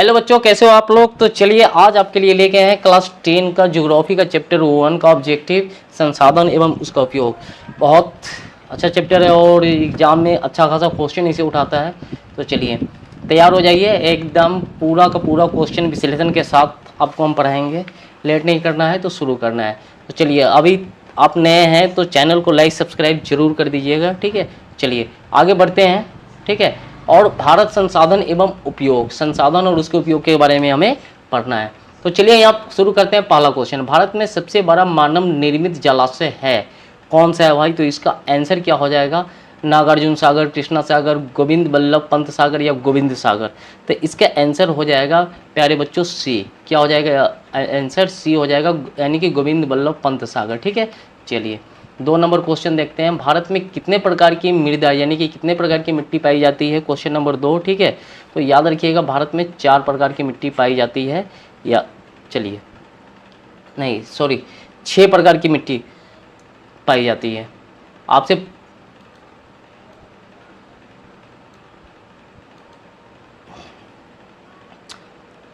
Hello बच्चों, कैसे हो आप लोग। तो चलिए आज आपके लिए लेके आए हैं क्लास 10 का ज्योग्राफी का चैप्टर 1 का ऑब्जेक्टिव संसाधन एवं उसका उपयोग। बहुत अच्छा चैप्टर है और एग्जाम में अच्छा खासा क्वेश्चन इसे उठाता है। तो चलिए तैयार हो जाइए, एकदम पूरा का पूरा क्वेश्चन विश्लेषण के साथ आपको हम पढ़ाएंगे। लेट नहीं करना है तो शुरू करना है। तो चलिए, अभी आप नए हैं तो चैनल को लाइक सब्सक्राइब जरूर कर दीजिएगा, ठीक है। चलिए आगे बढ़ते हैं, ठीक है। और भारत संसाधन एवं उपयोग, संसाधन और उसके उपयोग के बारे में हमें पढ़ना है। तो चलिए यहाँ शुरू करते हैं। पहला क्वेश्चन, भारत में सबसे बड़ा मानव निर्मित जलाशय है कौन सा है भाई। तो इसका आंसर क्या हो जाएगा, नागार्जुन सागर, कृष्णा सागर, गोविंद बल्लभ पंत सागर या गोविंद सागर। तो इसका आंसर हो जाएगा प्यारे बच्चों सी। क्या हो जाएगा आंसर, सी हो जाएगा, यानी कि गोविंद बल्लभ पंत सागर, ठीक है। चलिए 2 नंबर क्वेश्चन देखते हैं। भारत में कितने प्रकार की मृदा यानी कि कितने प्रकार की मिट्टी पाई जाती है, क्वेश्चन नंबर 2, ठीक है। तो याद रखिएगा भारत में 4 प्रकार की मिट्टी पाई जाती है, या चलिए नहीं सॉरी 6 प्रकार की मिट्टी पाई जाती है। आपसे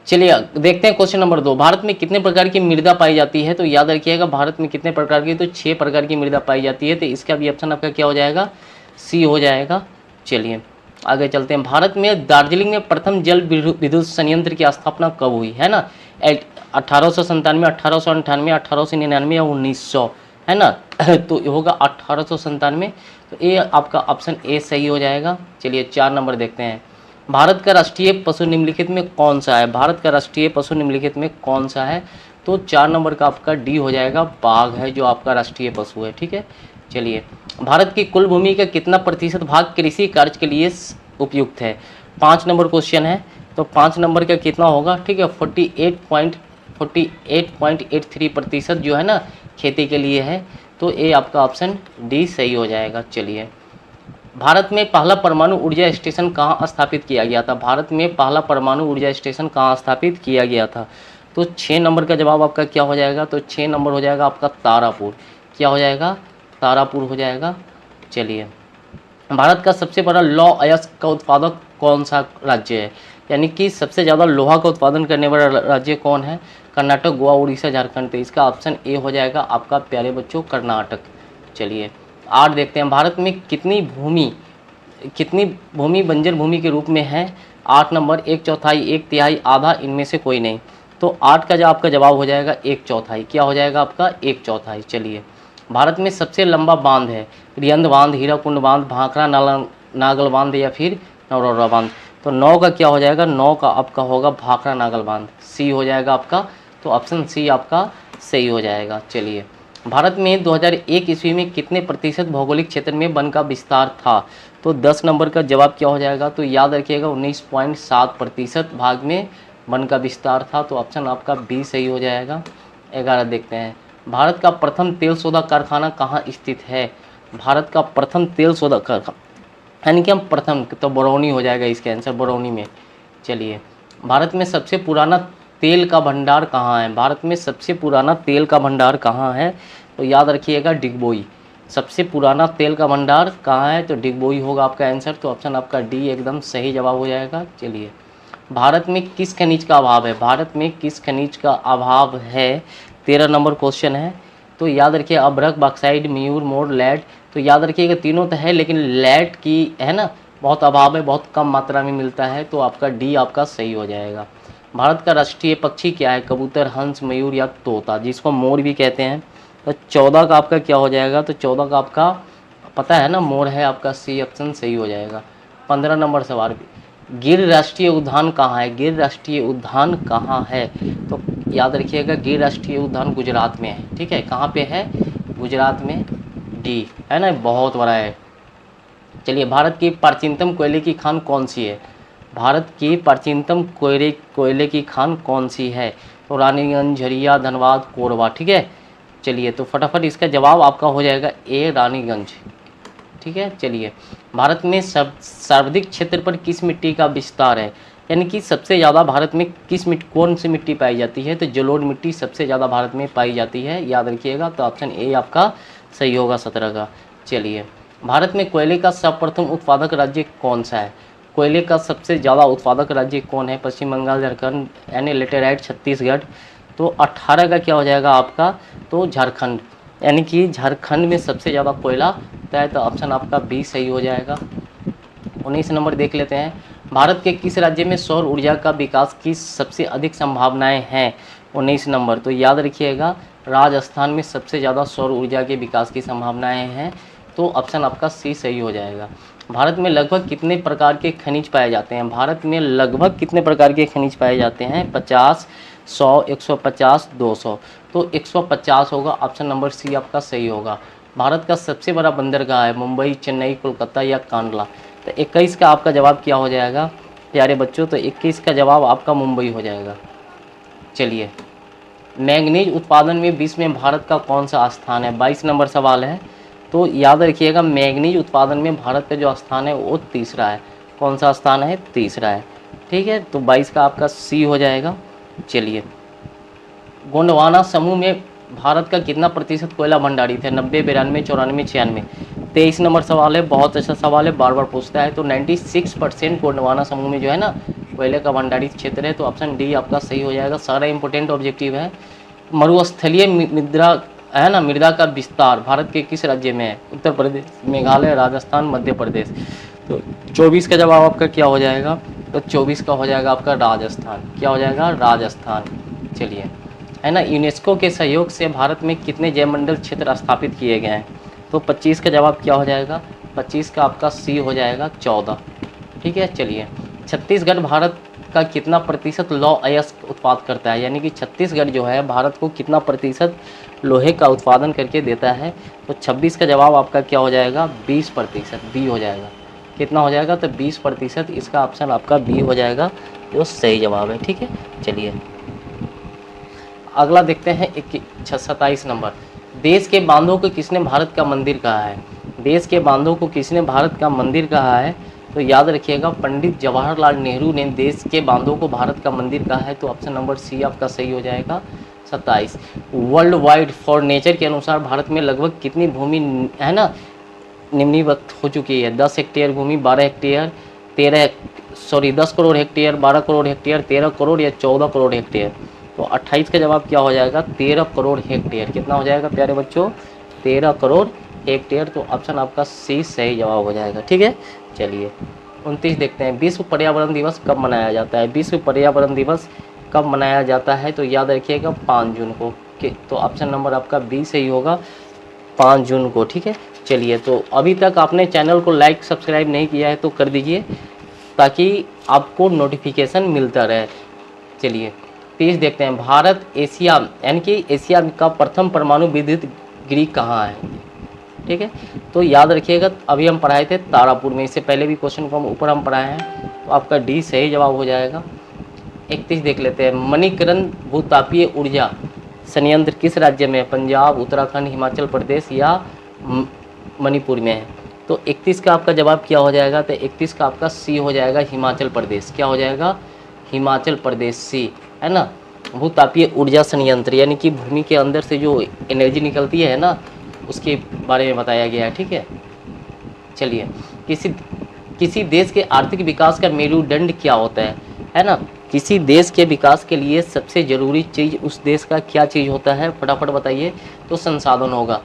चलिए देखते हैं क्वेश्चन नंबर 2, भारत में कितने प्रकार की मृदा पाई जाती है। तो याद रखिएगा भारत में कितने प्रकार की, तो 6 प्रकार की मृदा पाई जाती है। तो इसका भी ऑप्शन आपका क्या हो जाएगा, सी हो जाएगा। चलिए आगे चलते हैं। भारत में दार्जिलिंग में प्रथम जल विद्युत संयंत्र की स्थापना कब हुई है ना, 1897, 1898, 1899 या 1900, है ना। तो ये होगा 1897। तो ये आपका ऑप्शन ए सही हो जाएगा। चलिए 4 नंबर देखते हैं। भारत का राष्ट्रीय पशु निम्नलिखित में कौन सा है, भारत का राष्ट्रीय पशु निम्नलिखित में कौन सा है। तो 4 नंबर का आपका डी हो जाएगा, बाघ है जो आपका राष्ट्रीय पशु है, ठीक है। चलिए भारत की कुल भूमि का कितना प्रतिशत भाग कृषि कार्य के लिए उपयुक्त है। 5 नंबर क्वेश्चन है, तो 5 नंबर का कितना होगा, ठीक है, 48.83% जो है ना खेती के लिए है। तो ये आपका ऑप्शन डी सही हो जाएगा। चलिए भारत में पहला परमाणु ऊर्जा स्टेशन कहाँ स्थापित किया गया था, भारत में पहला परमाणु ऊर्जा स्टेशन कहाँ स्थापित किया गया था। तो 6 नंबर का जवाब आपका क्या हो जाएगा, तो 6 नंबर हो जाएगा आपका तारापुर। क्या हो जाएगा, तारापुर हो जाएगा। चलिए भारत का सबसे बड़ा लौह अयस्क का उत्पादक कौन सा राज्य है, यानी कि सबसे ज़्यादा लोहा का उत्पादन करने वाला राज्य कौन है, कर्नाटक, गोवा, उड़ीसा, झारखंड। तो इसका ऑप्शन ए हो जाएगा आपका प्यारे बच्चों कर्नाटक। चलिए 8 देखते हैं। भारत में कितनी भूमि बंजर भूमि के रूप में है। 8 नंबर 1/4, 1/3, आधा, इनमें से कोई नहीं। तो 8 का जो आपका जवाब हो जाएगा 1/4। क्या हो जाएगा आपका 1/4। चलिए भारत में सबसे लंबा बांध है, रियंद बांध, हीराकुंड बांध, भाखड़ा नागल बांध या फिर नौरौरा बांध। तो 9 का क्या हो जाएगा, 9 का आपका होगा भाखड़ा नागल बांध, सी हो जाएगा आपका। तो ऑप्शन सी आपका सही हो जाएगा। चलिए भारत में 2001 ईस्वी में कितने प्रतिशत भौगोलिक क्षेत्र में वन का विस्तार था। तो 10 नंबर का जवाब क्या हो जाएगा, तो याद रखिएगा 19.7% भाग में वन का विस्तार था। तो ऑप्शन आपका बी सही हो जाएगा। 11 देखते हैं। भारत का प्रथम तेल शोधक कारखाना कहाँ स्थित है, भारत का प्रथम तेल शोधक कारखाना, यानी कि हम प्रथम, तो बरौनी हो जाएगा इसका आंसर, बरौनी में। चलिए भारत में सबसे पुराना तेल का भंडार कहाँ है, भारत में सबसे पुराना तेल का भंडार कहाँ है। तो याद रखिएगा डिगबोई, सबसे पुराना तेल का भंडार कहाँ है, तो डिगबोई होगा आपका आंसर। तो ऑप्शन आपका डी एकदम सही जवाब हो जाएगा। चलिए भारत में किस खनिज का अभाव है, भारत में किस खनिज का अभाव है, 13 नंबर क्वेश्चन है। तो याद रखिए अभ्रक, बॉक्साइड, म्यूर, मोर, लैड। तो याद रखिएगा तीनों तो है, लेकिन लैड की है ना बहुत अभाव है, बहुत कम मात्रा में मिलता है। तो आपका डी आपका सही हो जाएगा। भारत का राष्ट्रीय पक्षी क्या है, कबूतर, हंस, मयूर या तोता, जिसको मोर भी कहते हैं। तो 14 का आपका क्या हो जाएगा, तो 14 का आपका पता है ना मोर है आपका, सी ऑप्शन सही हो जाएगा। 15 नंबर सवाल, गिर राष्ट्रीय उद्यान कहाँ है, गिर राष्ट्रीय उद्यान कहाँ है। तो याद रखिएगा गिर राष्ट्रीय उद्यान गुजरात में है, ठीक है। कहाँ पे है, गुजरात में, डी है ना, बहुत बड़ा है। चलिए भारत की प्राचीनतम कोयले की खान कौन सी है, भारत की प्राचीनतम कोयले की खान कौन सी है। तो रानीगंज, झरिया, धनबाद, कोरबा, ठीक है। चलिए तो फटाफट इसका जवाब आपका हो जाएगा ए रानीगंज, ठीक है। चलिए भारत में सर्वाधिक क्षेत्र पर किस मिट्टी का विस्तार है, यानी कि सबसे ज़्यादा भारत में कौन सी मिट्टी पाई जाती है। तो जलोढ़ मिट्टी सबसे ज़्यादा भारत में पाई जाती है, याद रखिएगा। तो ऑप्शन ए आपका सही होगा 17 का। चलिए भारत में कोयले का सर्वप्रथम उत्पादक राज्य कौन सा है, कोयले का सबसे ज़्यादा उत्पादक राज्य कौन है? पश्चिम बंगाल, झारखंड यानी लेटेराइट, छत्तीसगढ़। तो 18 का क्या हो जाएगा आपका? तो झारखंड, यानी कि झारखंड में सबसे ज़्यादा कोयला होता है, तो ऑप्शन आपका बी सही हो जाएगा। 19 नंबर देख लेते हैं, भारत के किस राज्य में सौर ऊर्जा का विकास की सबसे अधिक संभावनाएं हैं? 19 नंबर, तो याद रखिएगा राजस्थान में सबसे ज़्यादा सौर ऊर्जा के विकास की संभावनाएं हैं, तो ऑप्शन आपका सी सही हो जाएगा। भारत में लगभग कितने प्रकार के खनिज पाए जाते हैं? भारत में लगभग कितने प्रकार के खनिज पाए जाते हैं? 50, 100, 150, 200। तो 150 होगा, ऑप्शन नंबर सी आपका सही होगा। भारत का सबसे बड़ा बंदरगाह है मुंबई, चेन्नई, कोलकाता या कांडला? तो 21 का आपका जवाब क्या हो जाएगा प्यारे बच्चों? तो 21 का जवाब आपका मुंबई हो जाएगा। चलिए, मैंगनीज उत्पादन में विश्व में भारत का कौन सा स्थान है? 22 नंबर सवाल है, तो याद रखिएगा मैंगनीज उत्पादन में भारत का जो स्थान है वो तीसरा है। कौन सा स्थान है? तीसरा है। ठीक है, तो 22 का आपका सी हो जाएगा। चलिए, गोंडवाना समूह में भारत का कितना प्रतिशत कोयला भंडारित है? 90, 92, 94, 96? 23 नंबर सवाल है, बहुत अच्छा सवाल है, बार बार पूछता है। तो 96% गोंडवाना समूह में जो है ना कोयले का भंडारित क्षेत्र है, तो ऑप्शन डी आपका सही हो जाएगा। सारा इंपॉर्टेंट ऑब्जेक्टिव है। मरुस्थलीय मृदा है ना, मृदा का विस्तार भारत के किस राज्य में है? उत्तर प्रदेश, मेघालय, राजस्थान, मध्य प्रदेश? तो 24 का जवाब आपका क्या हो जाएगा? तो 24 का हो जाएगा आपका राजस्थान। क्या हो जाएगा? राजस्थान। चलिए, है ना, यूनेस्को के सहयोग से भारत में कितने जैवमंडल क्षेत्र स्थापित किए गए हैं? तो 25 का जवाब क्या हो जाएगा? 25 का आपका सी हो जाएगा 14। ठीक है, चलिए, छत्तीसगढ़ भारत का कितना प्रतिशत लौह अयस्क उत्पाद करता है? यानी कि छत्तीसगढ़ जो है भारत को कितना प्रतिशत लोहे का उत्पादन करके देता है? तो 26 का जवाब आपका क्या हो जाएगा? 20%, बी हो जाएगा। कितना हो जाएगा? तो 20%, इसका ऑप्शन आपका बी हो जाएगा, जो सही जवाब है। ठीक है, चलिए अगला देखते हैं 27 नंबर, देश के बांधों को किसने भारत का मंदिर कहा है? देश के बांधों को किसने भारत का मंदिर कहा है? तो याद रखिएगा पंडित जवाहरलाल नेहरू ने देश के बांधों को भारत का मंदिर कहा है, तो ऑप्शन नंबर सी आपका सही हो जाएगा। 27, वर्ल्ड वाइड फॉर नेचर के अनुसार भारत में लगभग कितनी भूमि है ना निम्नलिखित हो चुकी है? 10 हेक्टेयर भूमि, 12 hectare, 10 crore hectare, 12 crore hectare, 13 crore या 14 करोड़ हेक्टेयर? तो 28 का जवाब क्या हो जाएगा? 13 करोड़ हेक्टेयर। कितना हो जाएगा प्यारे बच्चों? 13 करोड़ हेक्टेयर। तो ऑप्शन आपका सी सही जवाब हो जाएगा। ठीक है, चलिए 29 देखते हैं, विश्व पर्यावरण दिवस कब मनाया जाता है? विश्व पर्यावरण दिवस कब मनाया जाता है? तो याद रखिएगा 5 जून को। तो ऑप्शन नंबर आपका बी सही होगा, 5 जून को। ठीक है, चलिए, तो अभी तक आपने चैनल को लाइक सब्सक्राइब नहीं किया है तो कर दीजिए, ताकि आपको नोटिफिकेशन मिलता रहे। चलिए 30 देखते हैं, भारत एशिया यानी कि एशिया का प्रथम परमाणु विद्युत गृह कहाँ है? ठीक है, तो याद रखिएगा अभी हम पढ़ाए थे तारापुर में, इससे पहले भी क्वेश्चन को हम ऊपर हम पढ़ाए हैं, तो आपका डी सही जवाब हो जाएगा। 31 देख लेते हैं, मणिकरण भूतापीय ऊर्जा संयंत्र किस राज्य में है? पंजाब, उत्तराखंड, हिमाचल प्रदेश या मणिपुर में है? तो 31 का आपका जवाब क्या हो जाएगा? तो 31 का आपका सी हो जाएगा, हिमाचल प्रदेश। क्या हो जाएगा? हिमाचल प्रदेश, सी है ना। भूतापीय ऊर्जा संयंत्र यानी कि भूमि के अंदर से जो एनर्जी निकलती है ना, उसके बारे में बताया गया है। ठीक है, चलिए, किसी देश के आर्थिक विकास का मेरुदंड क्या होता है ना? किसी देश के विकास के लिए सबसे ज़रूरी चीज़ उस देश का क्या चीज़ होता है? फटाफट बताइए। तो संसाधन होगा,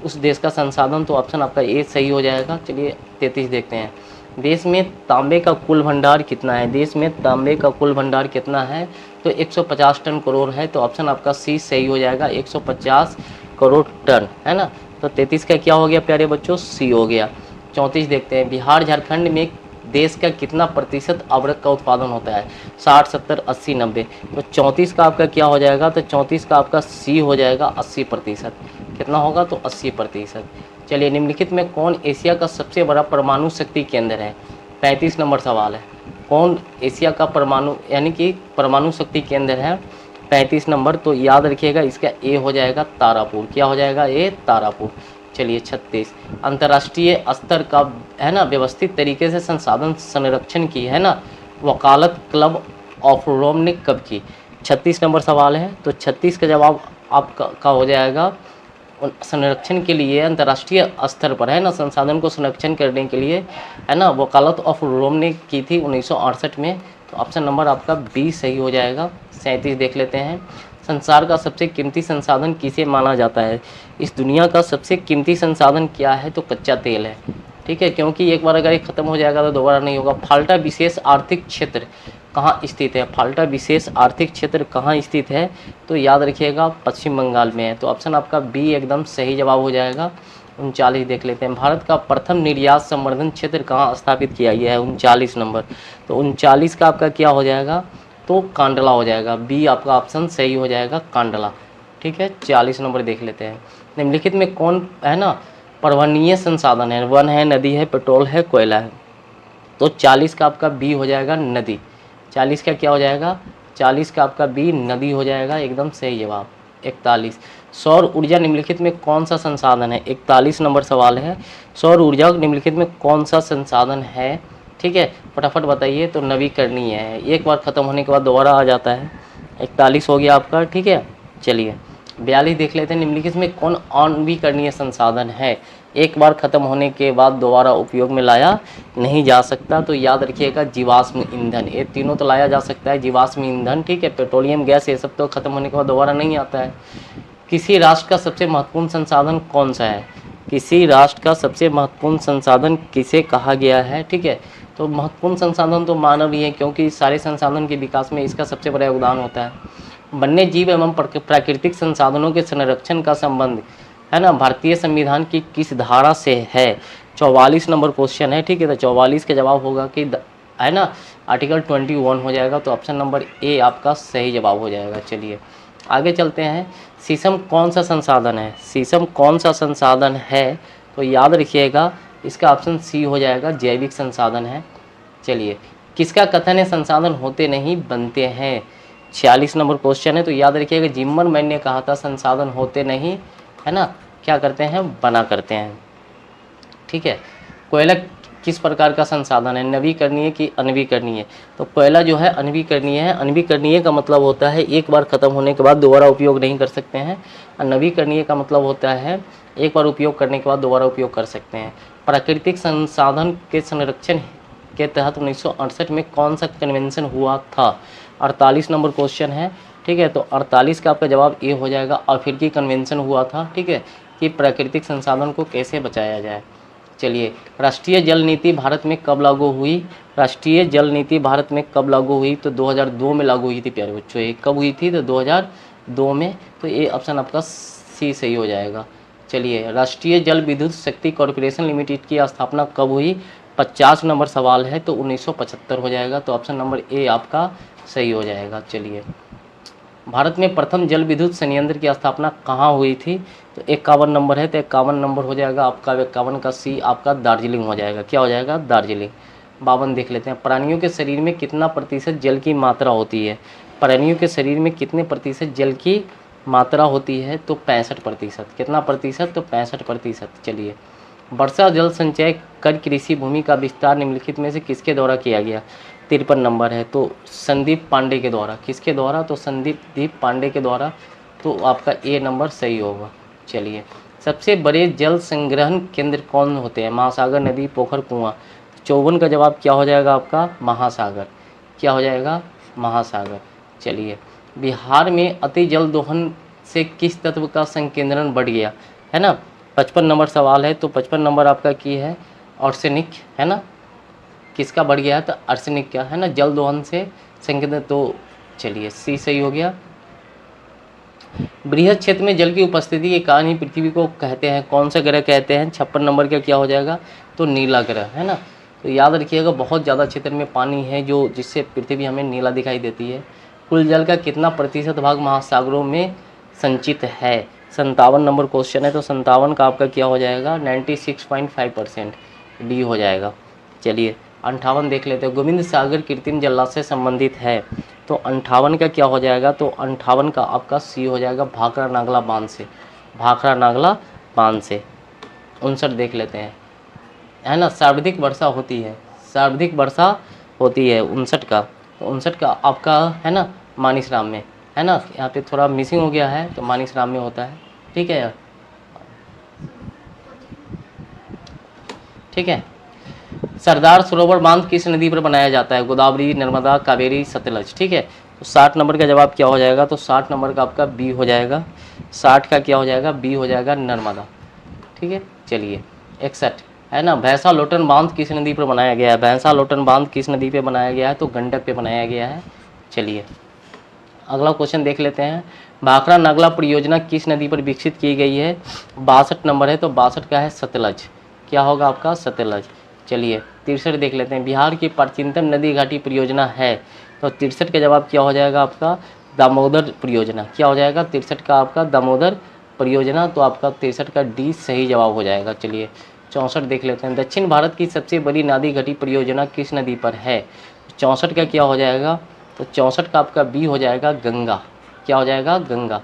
उस देश का संसाधन। तो ऑप्शन आपका ए सही हो जाएगा। चलिए 33 देखते हैं, देश में तांबे का कुल भंडार कितना है? देश में तांबे का कुल भंडार कितना है? तो 150 टन करोड़ है, तो ऑप्शन आपका सी सही हो जाएगा, 150 करोड़ टन है ना। तो 33 का क्या हो गया प्यारे बच्चों? सी हो गया। 34 देखते हैं, बिहार झारखंड में देश का कितना प्रतिशत अबरक का उत्पादन होता है? 60, 70, 80, 90? तो 34 का आपका क्या हो जाएगा? तो 34 का आपका सी हो जाएगा, 80%। कितना होगा? तो 80%। चलिए, निम्नलिखित में कौन एशिया का सबसे बड़ा परमाणु शक्ति केंद्र है? 35 नंबर सवाल है, कौन एशिया का परमाणु यानी कि परमाणु शक्ति केंद्र है? 35 नंबर। तो याद रखिएगा इसका ए हो जाएगा, तारापुर। क्या हो जाएगा? ए, तारापुर। चलिए 36, अंतर्राष्ट्रीय स्तर का है ना व्यवस्थित तरीके से संसाधन संरक्षण की है ना वकालत क्लब ऑफ रोम ने कब की? 36 नंबर सवाल है। तो 36 का जवाब आपका हो जाएगा संरक्षण के लिए अंतर्राष्ट्रीय स्तर पर, है ना, संसाधन को संरक्षण करने के लिए, है ना, वकालत ऑफ रोम ने की थी 1968 में। तो ऑप्शन नंबर आपका बी सही हो जाएगा। 37 देख लेते हैं। संसार का सबसे कीमती संसाधन किसे माना जाता है? इस दुनिया का सबसे कीमती संसाधन क्या है? तो कच्चा तेल है। ठीक है, क्योंकि एक बार अगर ये खत्म हो जाएगा तो दोबारा नहीं होगा। फाल्टा विशेष आर्थिक क्षेत्र कहाँ स्थित है? फाल्टा विशेष आर्थिक क्षेत्र कहाँ स्थित है? तो याद रखिएगा पश्चिम बंगाल में है। तो ऑप्शन आपका बी एकदम सही जवाब हो जाएगा। 39 देख लेते हैं। भारत का प्रथम निर्यात संवर्धन क्षेत्र कहाँ स्थापित किया गया है? 39 नंबर। तो 39 का आपका क्या हो जाएगा? तो कांडला हो जाएगा। बी आपका ऑप्शन सही हो जाएगा, कांडला। ठीक है, 40 नंबर देख लेते हैं। निम्नलिखित में कौन, है ना, पर्वणीय संसाधन है? वन है, नदी है, पेट्रोल है, कोयला है। तो 40 का आपका बी हो जाएगा, नदी। 40 का क्या हो जाएगा? 40 का आपका बी नदी हो जाएगा, एकदम सही जवाब। 41 सौर ऊर्जा निम्नलिखित में कौन सा संसाधन है? 41 नंबर सवाल है। सौर ऊर्जा निम्नलिखित में कौन सा संसाधन है? ठीक है, फटाफट बताइए। तो नवीकरणीय है, एक बार ख़त्म होने के बाद दोबारा आ जाता है। 41 हो गया आपका। ठीक है, चलिए 42 देख लेते हैं। निम्नलिखित में कौन अनवीकरणीय संसाधन है? एक बार ख़त्म होने के बाद दोबारा उपयोग में लाया नहीं जा सकता। तो याद रखिएगा जीवाश्म ईंधन। ये तीनों तो लाया जा सकता है, जीवाश्म ईंधन, ठीक है, पेट्रोलियम गैस, ये सब तो ख़त्म होने के बाद दोबारा नहीं आता है। किसी राष्ट्र का सबसे महत्वपूर्ण संसाधन कौन सा है? किसी राष्ट्र का सबसे महत्वपूर्ण संसाधन किसे कहा गया है? ठीक है, तो महत्वपूर्ण संसाधन तो मानव ही है, क्योंकि सारे संसाधन के विकास में इसका सबसे बड़ा योगदान होता है। वन्य जीव एवं प्राकृतिक संसाधनों के संरक्षण का संबंध, है ना, भारतीय संविधान की किस धारा से है? 44 नंबर क्वेश्चन है। ठीक है, तो 44 का जवाब होगा कि, है ना, आर्टिकल 21 हो जाएगा। तो ऑप्शन नंबर ए आपका सही जवाब हो जाएगा। चलिए आगे चलते हैं। शीशम कौन सा संसाधन है? शीशम कौन सा संसाधन है? तो याद रखिएगा इसका ऑप्शन सी हो जाएगा, जैविक संसाधन है। चलिए, किसका कथन है संसाधन होते नहीं बनते हैं? 46 नंबर क्वेश्चन है। तो याद रखिएगा जिम्मरमैन ने कहा था संसाधन होते नहीं, है ना, क्या करते हैं, बना करते हैं। ठीक है, कोयला किस प्रकार का संसाधन है? नवीकरणीय कि अनवीकरणीय? तो कोयला जो है अनवीकरणीय है। अनवीकरणीय का मतलब होता है एक बार ख़त्म होने के बाद दोबारा उपयोग नहीं कर सकते हैं, और नवीकरणीय का मतलब होता है एक बार उपयोग करने के बाद दोबारा उपयोग कर सकते हैं। प्राकृतिक संसाधन के संरक्षण के तहत 1968 में कौन सा कन्वेंशन हुआ था? 48 नंबर क्वेश्चन है। ठीक है, तो 48 का आपका जवाब ए हो जाएगा। अफ्रीकी कन्वेंशन हुआ था, ठीक है, कि प्राकृतिक संसाधन को कैसे बचाया जाए। चलिए, राष्ट्रीय जल नीति भारत में कब लागू हुई? राष्ट्रीय जल नीति भारत में कब लागू हुई? तो 2002 में लागू हुई थी प्यारे बच्चों। ये कब हुई थी? तो 2002 में। तो ये ऑप्शन आपका सी सही हो जाएगा। चलिए, राष्ट्रीय जल विद्युत शक्ति कॉर्पोरेशन लिमिटेड की स्थापना कब हुई? 50 नंबर सवाल है। तो 1975 हो जाएगा। तो ऑप्शन नंबर ए आपका सही हो जाएगा। चलिए, भारत में प्रथम जल विद्युत संयंत्र की स्थापना कहाँ हुई थी? तो 51 नंबर है। तो 51 नंबर हो जाएगा आपका, 51 का सी आपका दार्जिलिंग हो जाएगा। क्या हो जाएगा? दार्जिलिंग। 52 देख लेते हैं। प्राणियों के शरीर में कितना प्रतिशत जल की मात्रा होती है? प्राणियों के शरीर में कितने प्रतिशत जल की मात्रा होती है? तो 65%। कितना प्रतिशत? तो 65%। चलिए, वर्षा जल संचय कर कृषि भूमि का विस्तार निम्नलिखित में से किसके द्वारा किया गया? 53 नंबर है। तो संदीप पांडे के द्वारा। किसके द्वारा? तो संदीप पांडे के द्वारा। तो आपका ए नंबर सही होगा। चलिए, सबसे बड़े जल संग्रहण केंद्र कौन होते हैं? महासागर, नदी, पोखर, कुआं। 54 का जवाब क्या हो जाएगा आपका? महासागर। क्या हो जाएगा? महासागर। चलिए, बिहार में अति जल दोहन से किस तत्व का संकेंद्रण बढ़ गया? है ना, 55 नंबर सवाल है। तो 55 नंबर आपका की है आर्सेनिक, है ना, किसका बढ़ गया है? तो आर्सेनिक का, है ना, जल दोहन से संकेंद्रण। तो चलिए सी सही हो गया। बृहद क्षेत्र में जल की उपस्थिति के कारण ही पृथ्वी को कहते हैं, कौन सा ग्रह कहते हैं? 56 नंबर का क्या हो जाएगा? तो नीला ग्रह, है ना। तो याद रखिएगा बहुत ज़्यादा क्षेत्र में पानी है जो जिससे पृथ्वी हमें नीला दिखाई देती है। कुल जल का कितना प्रतिशत भाग महासागरों में संचित है? 57 नंबर क्वेश्चन है। तो 57 का आपका क्या हो जाएगा? 96.5%। डी हो जाएगा। चलिए, 58 देख लेते हैं। गोविंद सागर कृत्रिम जलाशय से संबंधित है। तो 58 का क्या हो जाएगा? तो 58 का आपका सी हो जाएगा, भाखड़ा नागला बांध से। भाखड़ा नागला बांध से। 59 देख लेते हैं, है ना, सर्वाधिक वर्षा होती है। सर्वाधिक वर्षा होती है 59 का। तो 59 का आपका, है ना, मानिसराम में, है ना, यहाँ पे थोड़ा मिसिंग हो गया है। तो मानिसराम में होता है। ठीक है, ठीक है। सरदार सरोवर बांध किस नदी पर बनाया जाता है? गोदावरी, नर्मदा, कावेरी, सतलज। ठीक है, तो 60 नंबर का जवाब क्या हो जाएगा? तो 60 नंबर का आपका बी हो जाएगा। 60 का क्या हो जाएगा? बी हो जाएगा, नर्मदा। ठीक है, चलिए 61 है ना, भैंसा लोटन बांध किस नदी पर बनाया गया है? भैंसा लोटन बांध किस नदी पे बनाया गया है? तो गंडक पे बनाया गया है। चलिए अगला क्वेश्चन देख लेते हैं। भाखड़ा नागला परियोजना किस नदी पर विकसित की गई है? 62 नंबर है, तो 62 का है सतलज। क्या होगा आपका? सतलज। चलिए 63 देख लेते हैं। बिहार की प्राचीनतम नदी घाटी परियोजना है, तो 63 का जवाब क्या हो जाएगा आपका? दामोदर परियोजना। क्या हो जाएगा? 63 का आपका दामोदर परियोजना, तो आपका 63 का डी सही जवाब हो जाएगा। चलिए 64 देख लेते हैं। दक्षिण भारत की सबसे बड़ी नदी घाटी परियोजना किस नदी पर है? 64 का क्या हो जाएगा? तो 64 का आपका बी हो जाएगा, गंगा। क्या हो जाएगा? गंगा।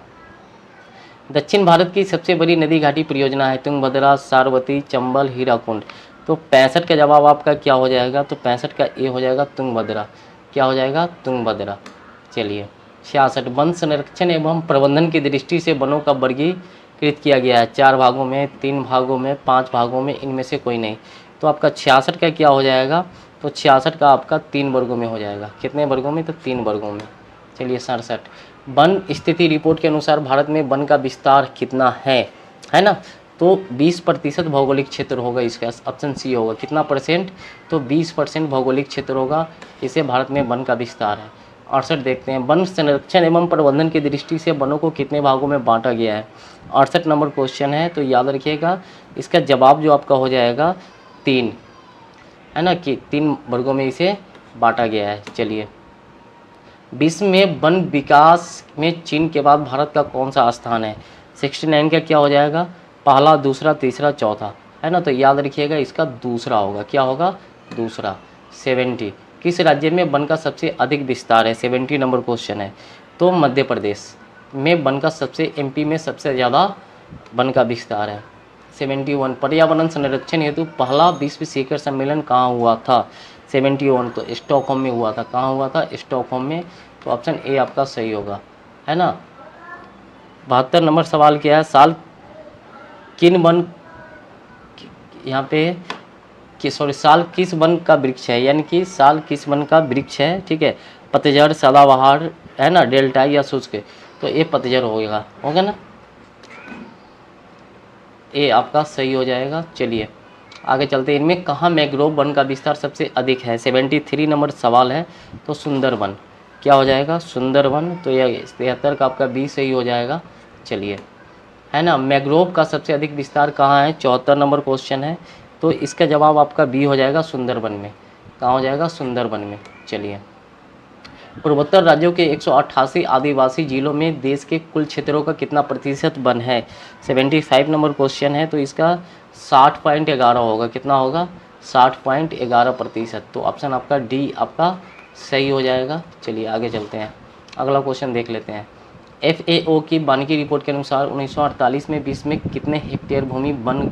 दक्षिण भारत की सबसे बड़ी नदी घाटी परियोजना है तुंगभद्रा, सारवती, चंबल, हीराकुंड। तो 65 का जवाब आपका क्या हो जाएगा? तो 65 का ए हो जाएगा, तुंगभद्रा। क्या हो जाएगा? तुंगभद्रा। चलिए 66 वन संरक्षण एवं प्रबंधन की दृष्टि से वनों का वर्गीकृत किया गया है 4 भागों में, 3 भागों में, 5 भागों में, इनमें से कोई नहीं। तो आपका 66 का क्या हो जाएगा? तो 66 का आपका 3 वर्गों में हो जाएगा। कितने वर्गों में? तो 3 वर्गों में। चलिए 67 वन स्थिति रिपोर्ट के अनुसार भारत में वन का विस्तार कितना है ना? तो 20% भौगोलिक क्षेत्र होगा इसका, ऑप्शन सी होगा। कितना परसेंट? तो 20% भौगोलिक क्षेत्र होगा, इसे भारत में वन का विस्तार है। 68 देखते हैं। वन संरक्षण एवं प्रबंधन की दृष्टि से वनों को कितने भागों में बांटा गया है? 68 नंबर क्वेश्चन है, तो याद रखिएगा इसका जवाब जो आपका हो जाएगा 3, है ना, कि 3 वर्गों में इसे बांटा गया है। चलिए विश्व में वन विकास में चीन के बाद भारत का कौन सा स्थान है? 69 का क्या हो जाएगा? पहला, दूसरा, तीसरा, चौथा, है ना, तो याद रखिएगा इसका दूसरा होगा। क्या होगा? दूसरा। 70 किस राज्य में वन का सबसे अधिक विस्तार है? 70 नंबर क्वेश्चन है, तो मध्य प्रदेश में वन का सबसे, एमपी में सबसे ज़्यादा वन का विस्तार है। 71 पर्यावरण संरक्षण हेतु पहला विश्व शिखर सम्मेलन कहाँ हुआ था? 71 तो स्टॉकहोम में हुआ था। कहाँ हुआ था? स्टॉकहोम में। तो ऑप्शन ए आपका सही होगा, है ना। 72 नंबर सवाल क्या है? साल किन वन, यहाँ पे साल किस वन का वृक्ष है? यानी कि साल किस वन का वृक्ष है? ठीक है, पतझड़, सदाबहार, है ना, डेल्टा या शुष्क? तो ये पतझड़ होगा ना, ये आपका सही हो जाएगा। चलिए आगे चलते हैं। इनमें कहाँ मैंग्रोव वन का विस्तार सबसे अधिक है? 73 नंबर सवाल है, तो सुंदरवन। क्या हो जाएगा? सुंदरवन। तो यह 73 का आपका बी सही हो जाएगा। चलिए, है ना, मैंग्रोव का सबसे अधिक विस्तार कहाँ है? 74 नंबर क्वेश्चन है, तो इसका जवाब आपका बी हो जाएगा, सुंदरवन में। कहाँ हो जाएगा? सुंदरवन में। चलिए पूर्वोत्तर राज्यों के 188 आदिवासी जिलों में देश के कुल क्षेत्रों का कितना प्रतिशत वन है? 75 नंबर क्वेश्चन है, तो इसका 60.11 होगा। कितना होगा? 60.11%। तो ऑप्शन आपका डी आपका सही हो जाएगा। चलिए आगे चलते हैं, अगला क्वेश्चन देख लेते हैं। FAO की वानिकी रिपोर्ट के अनुसार 1948 में विश्व में कितने हेक्टेयर भूमि वन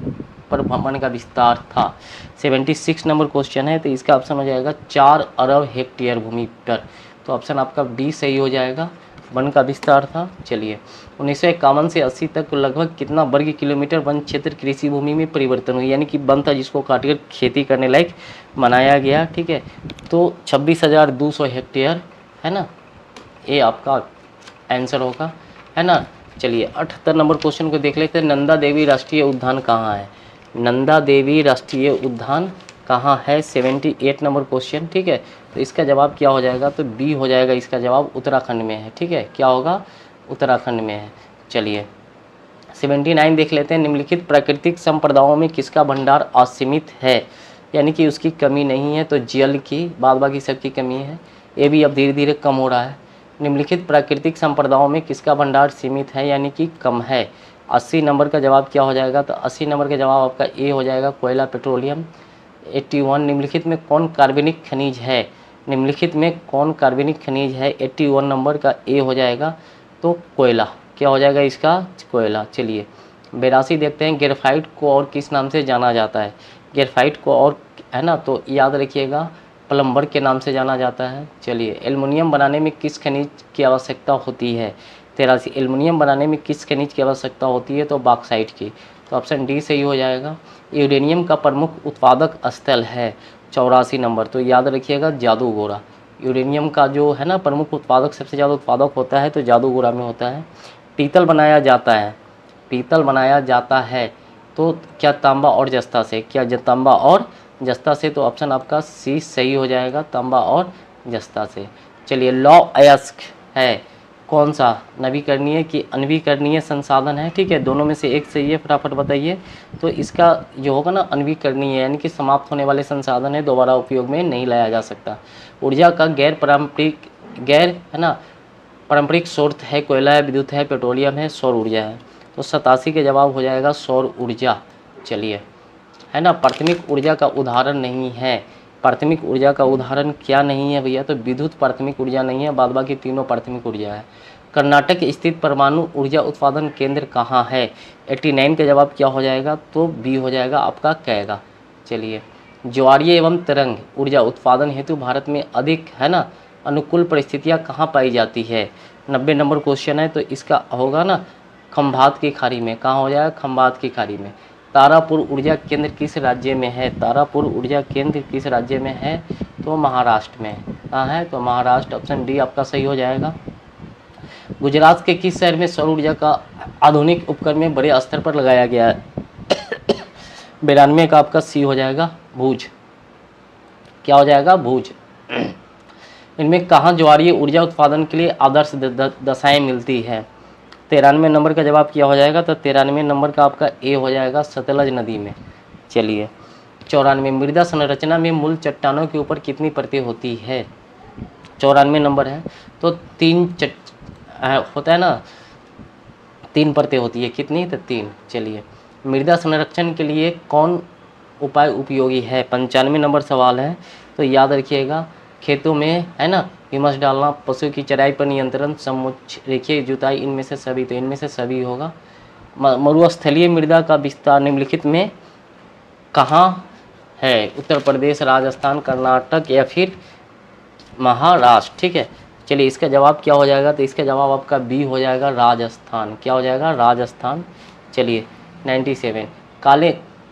पर वन का विस्तार था? 76 नंबर क्वेश्चन है, तो इसका ऑप्शन हो जाएगा 4 अरब हेक्टेयर भूमि पर। तो ऑप्शन आपका डी सही हो जाएगा, वन का विस्तार था। चलिए 1951 से 80 तक लगभग कितना वर्ग किलोमीटर वन क्षेत्र कृषि भूमि में परिवर्तन हुई? यानी कि वन था जिसको काटकर खेती करने लायक बनाया गया। ठीक है, तो 26,200 हेक्टेयर, है ना, ये आपका आंसर होगा, है ना। चलिए 78 नंबर क्वेश्चन को देख लेते हैं। नंदा देवी राष्ट्रीय उद्यान कहाँ है? नंदा देवी राष्ट्रीय उद्यान कहाँ है? 78 नंबर क्वेश्चन। ठीक है, तो इसका जवाब क्या हो जाएगा? तो बी हो जाएगा, इसका जवाब उत्तराखंड में है। ठीक है, क्या होगा? उत्तराखंड में है। चलिए 79 देख लेते हैं। निम्नलिखित प्राकृतिक संपदाओं में किसका भंडार असीमित है? यानी कि उसकी कमी नहीं है, तो जल की, बाद बाकी सबकी कमी है। ये भी अब धीरे धीरे कम हो रहा है। निम्नलिखित प्राकृतिक संपदाओं में किसका भंडार सीमित है, यानी कि कम है? 80 नंबर का जवाब क्या हो जाएगा? तो 80 नंबर का जवाब आपका ए हो जाएगा, कोयला, पेट्रोलियम। 81 निम्नलिखित में कौन कार्बनिक खनिज है? निम्नलिखित में कौन कार्बनिक खनिज है? 81 नंबर का ए हो जाएगा, तो कोयला। क्या हो जाएगा इसका? कोयला। चलिए 82 देखते हैं। ग्रेफाइट को और किस नाम से जाना जाता है? ग्रेफाइट को और, है ना, तो याद रखिएगा प्लम्बर के नाम से जाना जाता है। चलिए एल्युमिनियम बनाने में किस खनिज की आवश्यकता होती है? 83 एल्युमिनियम बनाने में किस खनिज की आवश्यकता होती है? तो बॉक्साइट की। तो ऑप्शन डी सही हो जाएगा। यूरेनियम का प्रमुख उत्पादक स्थल है 84 नंबर, तो याद रखिएगा जादूगोरा। यूरेनियम का जो है ना प्रमुख उत्पादक, सबसे ज़्यादा उत्पादक होता है तो जादूगोरा में होता है। पीतल बनाया जाता है, पीतल बनाया जाता है तो क्या तांबा और जस्ता से, क्या तांबा और जस्ता से, तो ऑप्शन आपका सी सही हो जाएगा, तांबा और जस्ता से। चलिए लौ अयस्क है कौन सा, नवीकरणीय कि अनवीकरणीय संसाधन है, ठीक है, दोनों में से एक सही है, फटाफट बताइए। तो इसका जो होगा ना अनवीकरणीय यानी कि समाप्त होने वाले संसाधन है, दोबारा उपयोग में नहीं लाया जा सकता। ऊर्जा का गैर है ना पारंपरिक स्रोत है, कोयला है, विद्युत है, पेट्रोलियम है, सौर ऊर्जा है, तो 87 के जवाब हो जाएगा सौर ऊर्जा। चलिए है ना, प्राथमिक ऊर्जा का उदाहरण नहीं है, प्राथमिक ऊर्जा का उदाहरण क्या नहीं है भैया, तो विद्युत प्राथमिक ऊर्जा नहीं है, बाद बाकी तीनों प्राथमिक ऊर्जा है। कर्नाटक स्थित परमाणु ऊर्जा उत्पादन केंद्र कहाँ है, 89 का जवाब क्या हो जाएगा, तो बी हो जाएगा आपका कैगा। चलिए ज्वारीय एवं तरंग ऊर्जा उत्पादन हेतु भारत में अधिक है ना अनुकूल परिस्थितियाँ कहाँ पाई जाती है, 90 नंबर क्वेश्चन है, तो इसका होगा ना खंभात की खाड़ी में, कहाँ हो जाएगा, खंभात की खाड़ी में। तारापुर ऊर्जा केंद्र किस राज्य में है, तारापुर ऊर्जा केंद्र किस राज्य में है, तो महाराष्ट्र में। कहाँ है, तो महाराष्ट्र, ऑप्शन डी आपका सही हो जाएगा। गुजरात के किस शहर में सौर ऊर्जा का आधुनिक उपकरण में बड़े स्तर पर लगाया गया है, 92 का आपका सी हो जाएगा, भुज। क्या हो जाएगा, भुज। इनमें कहाँ ज्वारीय ऊर्जा उत्पादन के लिए आदर्श दशाएं मिलती है, 93 नंबर का जवाब क्या हो जाएगा, तो 93 नंबर का आपका ए हो जाएगा, सतलज नदी में। चलिए 94 मृदा संरचना में मूल चट्टानों के ऊपर कितनी परतें होती है, 94 नंबर है, तो होता है ना 3 परतें होती है, कितनी, तो 3। चलिए मृदा संरक्षण के लिए कौन उपाय उपयोगी है, 95 नंबर सवाल है, तो याद रखिएगा खेतों में है ना ह्यूमस डालना, पशु की चराई पर नियंत्रण, समुच्च रेखीय जुताई, इनमें से सभी, तो इनमें से सभी होगा। मरुस्थलीय मृदा का विस्तार निम्नलिखित में कहाँ है, उत्तर प्रदेश, राजस्थान, कर्नाटक या फिर महाराष्ट्र, ठीक है। चलिए इसका जवाब क्या हो जाएगा, तो इसका जवाब आपका बी हो जाएगा, राजस्थान। क्या हो जाएगा, राजस्थान। चलिए 97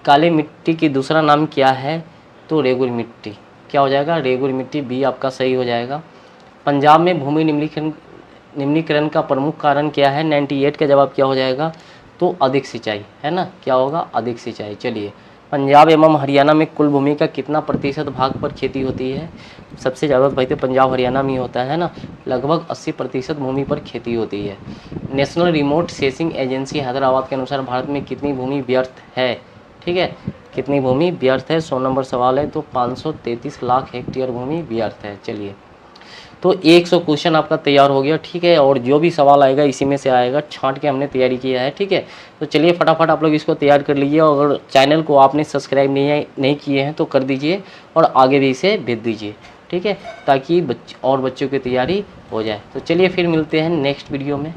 काले मिट्टी की दूसरा नाम क्या है, तो रेगुर मिट्टी। क्या हो जाएगा, रेगुर मिट्टी, बी आपका सही हो जाएगा। पंजाब में भूमि निम्नीकरण का प्रमुख कारण क्या है, 98 का जवाब क्या हो जाएगा, तो अधिक सिंचाई, है ना, क्या होगा, अधिक सिंचाई। चलिए पंजाब एवं हरियाणा में कुल भूमि का कितना प्रतिशत भाग पर खेती होती है, सबसे ज़्यादा भाई तो पंजाब हरियाणा में ही होता है ना, लगभग 80% भूमि पर खेती होती है। National remote sensing agency Hyderabad के अनुसार भारत में कितनी भूमि व्यर्थ है, ठीक है, कितनी भूमि व्यर्थ है, 100 नंबर सवाल है, तो 533 लाख हेक्टेयर भूमि व्यर्थ है। चलिए तो 100 क्वेश्चन आपका तैयार हो गया, ठीक है, और जो भी सवाल आएगा इसी में से आएगा, छांट के हमने तैयारी किया है, ठीक है। तो चलिए फटाफट आप लोग इसको तैयार कर लीजिए, और अगर चैनल को आपने सब्सक्राइब नहीं किए हैं तो कर दीजिए, और आगे भी इसे भेज दीजिए, ठीक है, ताकि बच्चों की तैयारी हो जाए। तो चलिए फिर मिलते हैं नेक्स्ट वीडियो में।